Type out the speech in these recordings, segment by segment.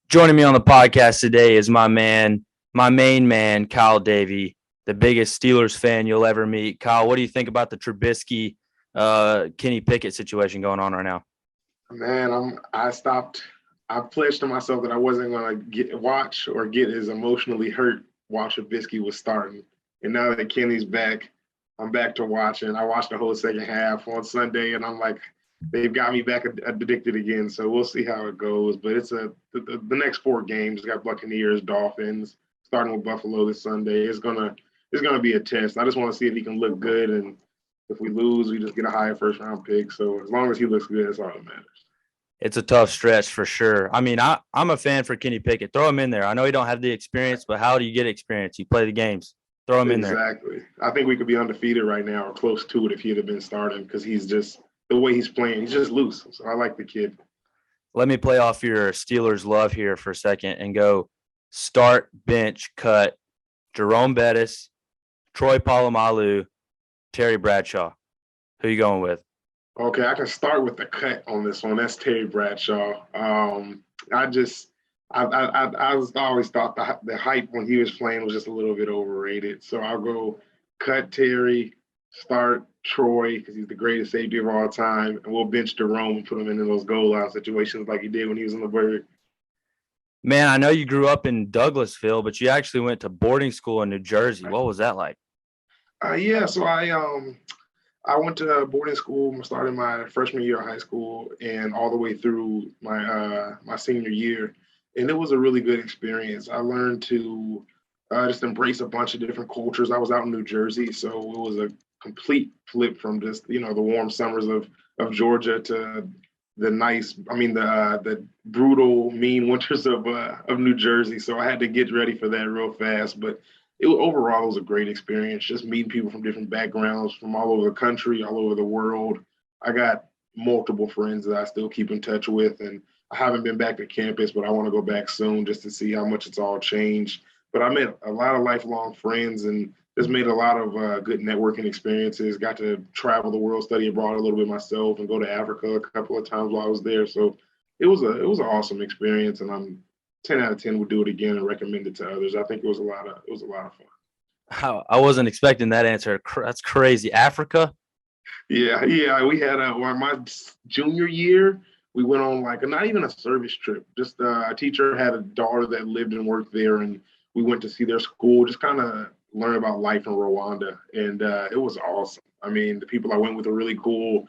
Joining me on the podcast today is my main man, Kyle Davie, the biggest Steelers fan you'll ever meet. Kyle, what do you think about the Trubisky, Kenny Pickett situation going on right now? Man, I pledged to myself that I wasn't going to watch or get as emotionally hurt while Trubisky was starting. And now that Kenny's back, I'm back to watching. I watched the whole second half on Sunday, and I'm like, they've got me back addicted again. So we'll see how it goes. But it's the next four games. Got Buccaneers, Dolphins, starting with Buffalo this Sunday. It's gonna be a test. I just want to see if he can look good, and if we lose, we just get a higher first round pick. So as long as he looks good, that's all that matters. It's a tough stretch for sure. I mean, I'm a fan for Kenny Pickett. Throw him in there. I know he don't have the experience, but how do you get experience? You play the games. Throw him in there. Exactly. I think we could be undefeated right now or close to it if he'd have been starting, because he's just – the way he's playing, he's just loose. So I like the kid. Let me play off your Steelers love here for a second and go start, bench, cut, Jerome Bettis, Troy Polamalu, Terry Bradshaw. Who you going with? Okay, I can start with the cut on this one. That's Terry Bradshaw. I always thought the hype when he was playing was just a little bit overrated. So I'll go cut Terry, start Troy, because he's the greatest safety of all time, and we'll bench Jerome and put him into those goal line situations like he did when he was in the Bird. Man, I know you grew up in Douglasville, but you actually went to boarding school in New Jersey. What was that like? So I went to boarding school, started my freshman year of high school and all the way through my senior year, and it was a really good experience. I learned to just embrace a bunch of different cultures. I was out in New Jersey, so it was a complete flip from just, the warm summers of Georgia to the brutal, mean winters of New Jersey. So I had to get ready for that real fast. But overall, it was a great experience, just meeting people from different backgrounds from all over the country, all over the world. I got multiple friends that I still keep in touch with, and I haven't been back to campus, but I want to go back soon just to see how much it's all changed. But I met a lot of lifelong friends and just made a lot of good networking experiences. Got to travel the world, study abroad a little bit myself, and go to Africa a couple of times while I was there. So it was an awesome experience, and I'm 10 out of 10 would do it again and recommend it to others. I think it was a lot of fun. I wasn't expecting that answer. That's crazy. Africa? Yeah. We had my junior year. We went on not even a service trip. Just a teacher had a daughter that lived and worked there, and we went to see their school, just kind of learn about life in Rwanda. And it was awesome. I mean, the people I went with were really cool.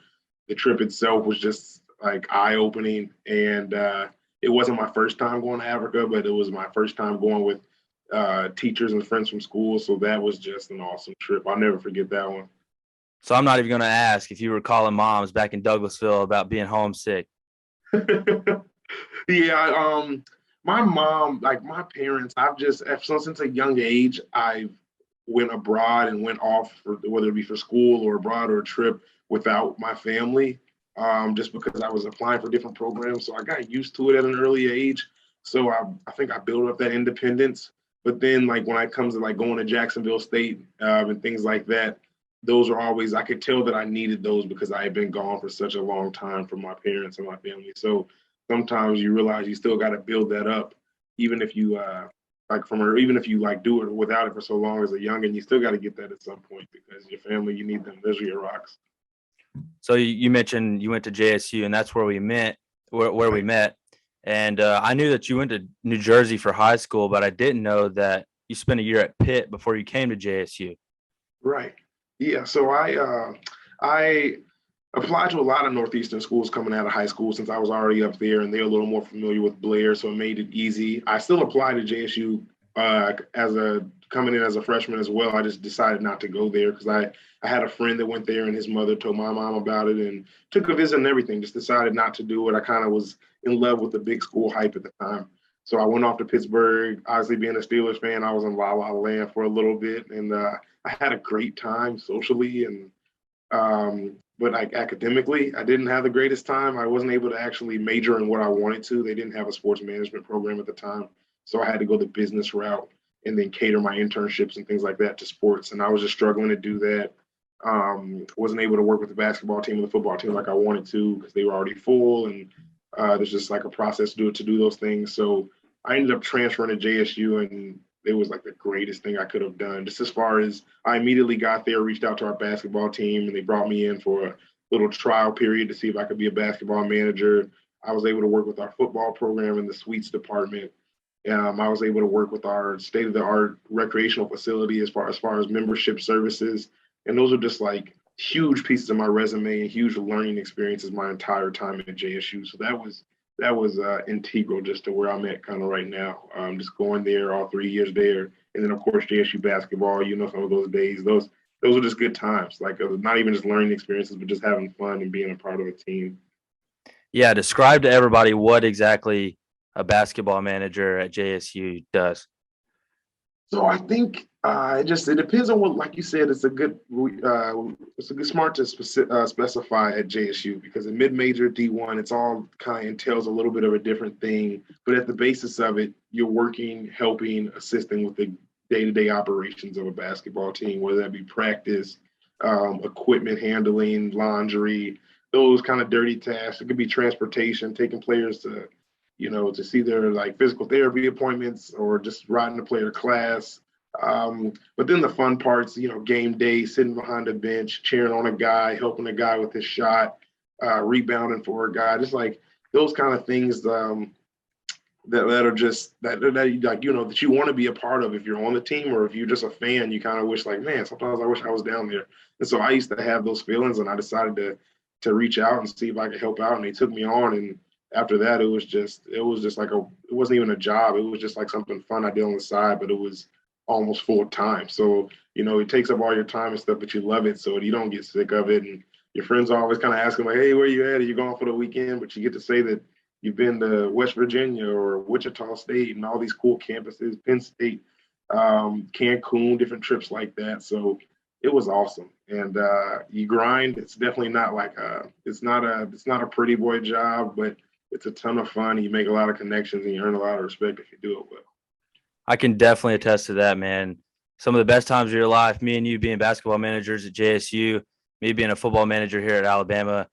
The trip itself was just eye-opening. And it wasn't my first time going to Africa, but it was my first time going with teachers and friends from school. So that was just an awesome trip. I'll never forget that one. So I'm not even going to ask if you were calling moms back in Douglasville about being homesick. Yeah, my mom, my parents, since a young age, I've went abroad and went off, whether it be for school or abroad or a trip, without my family, just because I was applying for different programs. So I got used to it at an early age. So I think I built up that independence. But then when it comes to going to Jacksonville State and things like that, those are always, I could tell that I needed those because I had been gone for such a long time from my parents and my family. So sometimes you realize you still got to build that up, even if you do it without it for so long as a youngin', you still got to get that at some point because your family, you need them. Those are your rocks. So you mentioned you went to JSU, and that's where we met. And I knew that you went to New Jersey for high school, but I didn't know that you spent a year at Pitt before you came to JSU. Right. Yeah. So I applied to a lot of Northeastern schools coming out of high school since I was already up there, and they're a little more familiar with Blair, so it made it easy. I still applied to JSU coming in as a freshman as well. I just decided not to go there because I had a friend that went there, and his mother told my mom about it and took a visit and everything. Just decided not to do it. I kind of was in love with the big school hype at the time. So I went off to Pittsburgh. Obviously, being a Steelers fan, I was in La La Land for a little bit, and I had a great time socially and but academically, I didn't have the greatest time. I wasn't able to actually major in what I wanted to. They didn't have a sports management program at the time. So I had to go the business route and then cater my internships and things like that to sports. And I was just struggling to do that. Wasn't able to work with the basketball team and the football team like I wanted to because they were already full. And there's just a process to do those things. So I ended up transferring to JSU, and it was like the greatest thing I could have done. Just as far as I immediately got there, reached out to our basketball team, and they brought me in for a little trial period to see if I could be a basketball manager. I was able to work with our football program in the suites department. I was able to work with our state-of-the-art recreational facility as far as membership services, and those are just like huge pieces of my resume and huge learning experiences my entire time at JSU. So that was integral just to where I'm at kind of right now. Just going there all 3 years there, and then of course JSU basketball. Some of those days, those are just good times. Like not even just learning experiences, but just having fun and being a part of a team. Yeah, describe to everybody what exactly a basketball manager at JSU does. So I think it depends on what, like you said, it's a good smart to specify at JSU, because in mid-major D1, it's all kind of entails a little bit of a different thing. But at the basis of it, you're working, helping, assisting with the day-to-day operations of a basketball team, whether that be practice, equipment handling, laundry, those kind of dirty tasks. It could be transportation, taking players to see their like physical therapy appointments, or just riding a player to class. But then the fun parts, game day, sitting behind a bench, cheering on a guy, helping a guy with his shot, rebounding for a guy, just like those kind of things that are just that you want to be a part of if you're on the team, or if you're just a fan, you kind of wish like, man, sometimes I wish I was down there. And so I used to have those feelings, and I decided to reach out and see if I could help out, and they took me on. And after that, it was just like it wasn't even a job. It was just like something fun I did on the side, but it was almost full time. So, it takes up all your time and stuff, but you love it. So you don't get sick of it. And your friends are always kind of asking like, hey, where you at? Are you going for the weekend? But you get to say that you've been to West Virginia or Wichita State and all these cool campuses, Penn State, Cancun, different trips like that. So it was awesome. And you grind. It's definitely not like it's not a pretty boy job, but it's a ton of fun. You make a lot of connections, and you earn a lot of respect if you do it well. I can definitely attest to that, man. Some of the best times of your life, me and you being basketball managers at JSU, me being a football manager here at Alabama.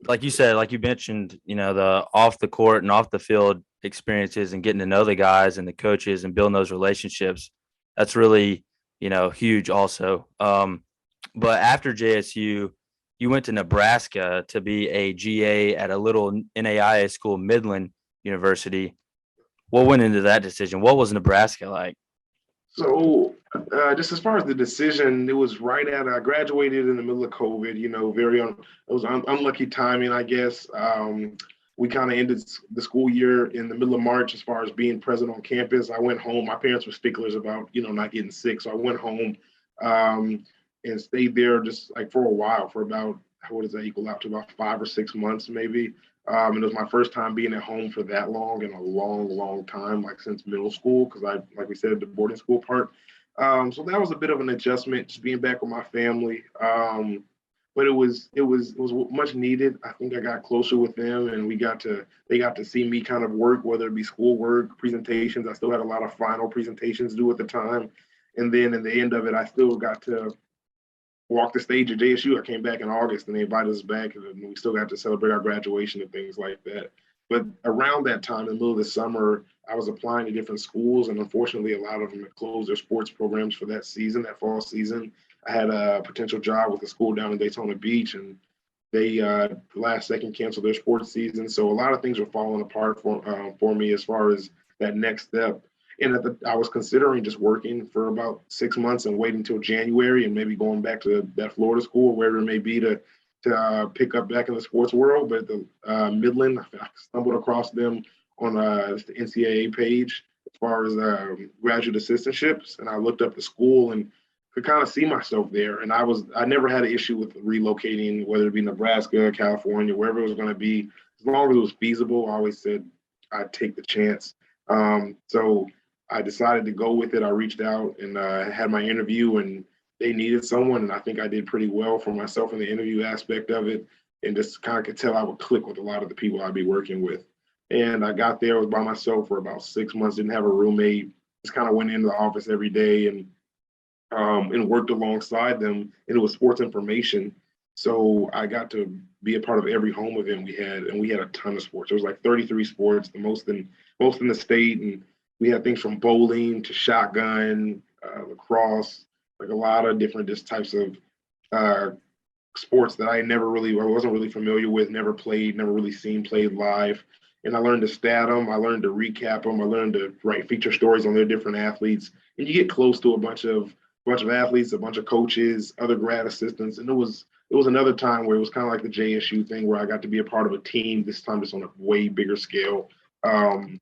Like you said, like you mentioned, the off the court and off the field experiences and getting to know the guys and the coaches and building those relationships. That's really, huge also. But after JSU, you went to Nebraska to be a GA at a little NAIA school, Midland University. What went into that decision? What was Nebraska like? So just as far as the decision, it was right at I graduated in the middle of COVID. It was unlucky timing, I guess. We kind of ended the school year in the middle of March as far as being present on campus. I went home. My parents were sticklers about not getting sick, so I went home and stayed there just like for a while, for about, what does that equal out to, about 5 or 6 months maybe. And it was my first time being at home for that long in a long, long time, like since middle school, because like we said, the boarding school part. So that was a bit of an adjustment, just being back with my family. But it was much needed. I think I got closer with them, and they got to see me kind of work, whether it be school work, presentations. I still had a lot of final presentations to do at the time. And then in the end of it, I still got to walk the stage at JSU. I came back in August, and they invited us back, and we still got to celebrate our graduation and things like that. But around that time, in the middle of the summer, I was applying to different schools, and unfortunately, a lot of them had closed their sports programs for that season, that fall season. I had a potential job with a school down in Daytona Beach, and they last second canceled their sports season. So a lot of things were falling apart for me as far as that next step. And I was considering just working for about 6 months and waiting until January and maybe going back to that Florida school, or wherever it may be, to pick up back in the sports world. But the Midland, I stumbled across them on the NCAA page as far as graduate assistantships, and I looked up the school and could kind of see myself there. And I never had an issue with relocating, whether it be Nebraska, California, wherever it was going to be. As long as it was feasible, I always said I'd take the chance. So I decided to go with it. I reached out and had my interview, and they needed someone. And I think I did pretty well for myself in the interview aspect of it, and just kind of could tell I would click with a lot of the people I'd be working with. And I got there, I was by myself for about 6 months, didn't have a roommate, just kind of went into the office every day and worked alongside them. And it was sports information. So I got to be a part of every home event we had, and we had a ton of sports. It was like 33 sports, the most in the state. And we had things from bowling to shotgun, lacrosse, like a lot of different just types of uh, sports that I wasn't really familiar with, never played, never really seen played live. And I learned to stat them. I learned to recap them. I learned to write feature stories on their different athletes. And you get close to a bunch of athletes, a bunch of coaches, other grad assistants. And it was another time where it was kind of like the JSU thing where I got to be a part of a team, this time just on a way bigger scale. And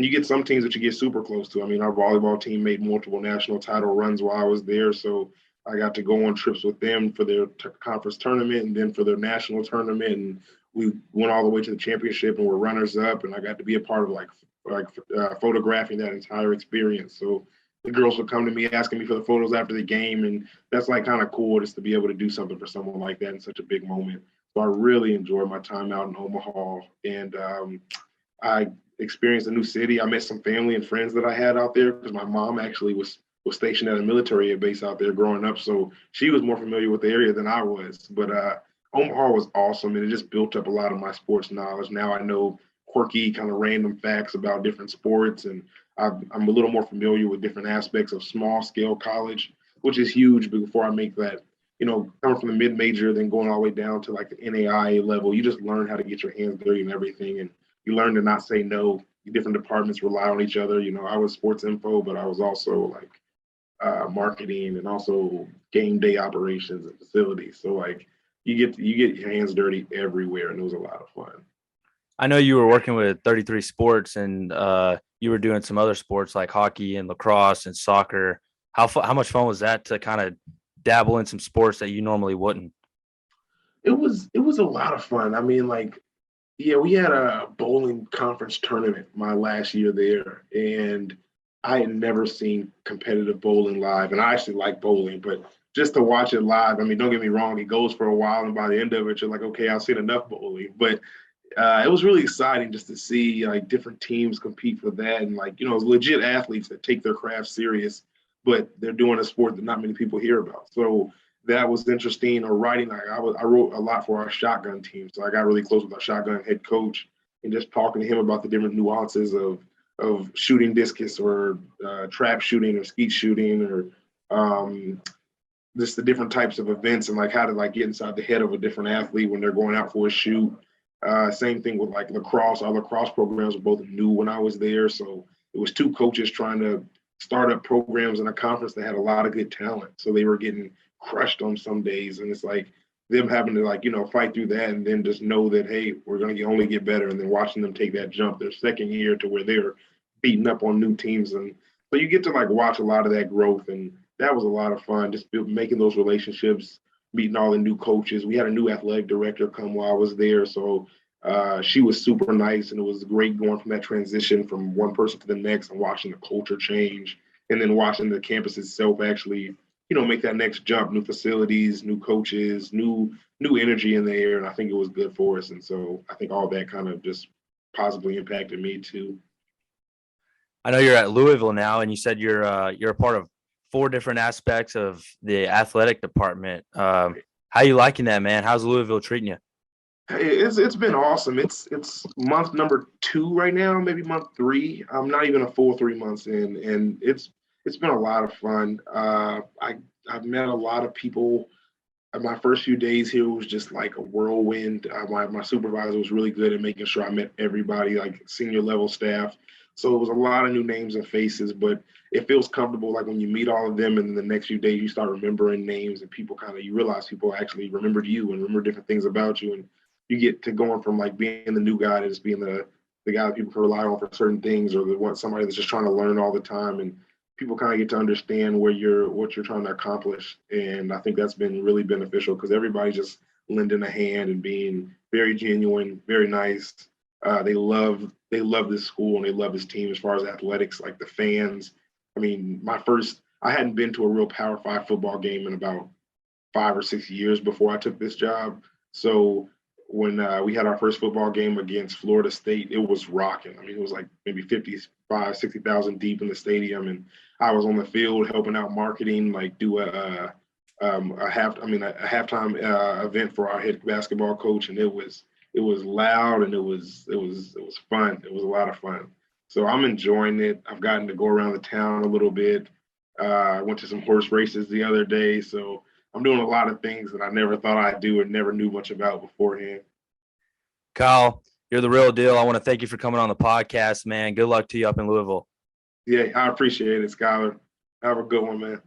you get some teams that you get super close to. I mean, our volleyball team made multiple national title runs while I was there. So I got to go on trips with them for their conference tournament and then for their national tournament. And we went all the way to the championship and were runners up. And I got to be a part of photographing that entire experience. So the girls would come to me asking me for the photos after the game. And that's like kind of cool just to be able to do something for someone like that in such a big moment. So I really enjoyed my time out in Omaha. And I experienced a new city. I met some family and friends that I had out there because my mom actually was stationed at a military base out there growing up. So she was more familiar with the area than I was. But Omaha was awesome, and it just built up a lot of my sports knowledge. Now I know quirky, kind of random facts about different sports, and I'm a little more familiar with different aspects of small-scale college, which is huge. But before I make that, coming from the mid-major, then going all the way down to like the NAIA level, you just learn how to get your hands dirty and everything, and you learn to not say no. Different departments rely on each other. I was sports info, but I was also like marketing and also game day operations and facilities. So like you get your hands dirty everywhere, and it was a lot of fun. I know you were working with 33 Sports, and you were doing some other sports like hockey and lacrosse and soccer. How much fun was that to kind of dabble in some sports that you normally wouldn't? It was a lot of fun. I mean, like, yeah, we had a bowling conference tournament my last year there, and I had never seen competitive bowling live. And I actually like bowling, but just to watch it live, I mean, don't get me wrong, it goes for a while, and by the end of it, you're like, okay, I've seen enough bowling. But it was really exciting just to see like different teams compete for that, and like legit athletes that take their craft serious, but they're doing a sport that not many people hear about. So that was interesting. Or writing, like I wrote a lot for our shotgun team, so I got really close with our shotgun head coach and just talking to him about the different nuances of shooting discus or trap shooting or skeet shooting or just the different types of events and like how to like get inside the head of a different athlete when they're going out for a shoot. Same thing with like lacrosse. Our lacrosse programs were both new when I was there. So it was two coaches trying to start up programs in a conference that had a lot of good talent. So they were getting crushed on some days. And it's like them having to like, fight through that and then just know that, hey, we're going to only get better. And then watching them take that jump their second year to where they're beating up on new teams. And so you get to like watch a lot of that growth. And that was a lot of fun, just making those relationships, meeting all the new coaches. We had a new athletic director come while I was there. So she was super nice, and it was great going from that transition from one person to the next and watching the culture change, and then watching the campus itself actually, make that next jump, new facilities, new coaches, new energy in the air. And I think it was good for us. And so I think all that kind of just positively impacted me too. I know you're at Louisville now, and you said you're a part of 4 different aspects of the athletic department. How you liking that, man? How's Louisville treating you? Hey, it's been awesome. It's month number 2 right now, maybe month 3. I'm not even a full 3 months in, and it's been a lot of fun. I've met a lot of people. My first few days here was just like a whirlwind. My supervisor was really good at making sure I met everybody, like senior level staff. So it was a lot of new names and faces, but it feels comfortable. Like when you meet all of them, and then the next few days you start remembering names, and you realize people actually remembered you and remember different things about you, and you get to going from like being the new guy to just being the guy that people can rely on for certain things, or somebody that's just trying to learn all the time, and people kind of get to understand what you're trying to accomplish. And I think that's been really beneficial because everybody's just lending a hand and being very genuine, very nice. They love this school and they love this team as far as athletics, like the fans. I mean, I hadn't been to a real Power 5 football game in about 5 or 6 years before I took this job. So when we had our first football game against Florida State, it was rocking. I mean, it was like maybe 55, 60,000 deep in the stadium. And I was on the field helping out marketing, like do a halftime event for our head basketball coach. And it was loud and it was fun. It was a lot of fun. So I'm enjoying it. I've gotten to go around the town a little bit. I went to some horse races the other day. So I'm doing a lot of things that I never thought I'd do and never knew much about beforehand. Kyle, you're the real deal. I want to thank you for coming on the podcast, man. Good luck to you up in Louisville. Yeah, I appreciate it, Skylar. Have a good one, man.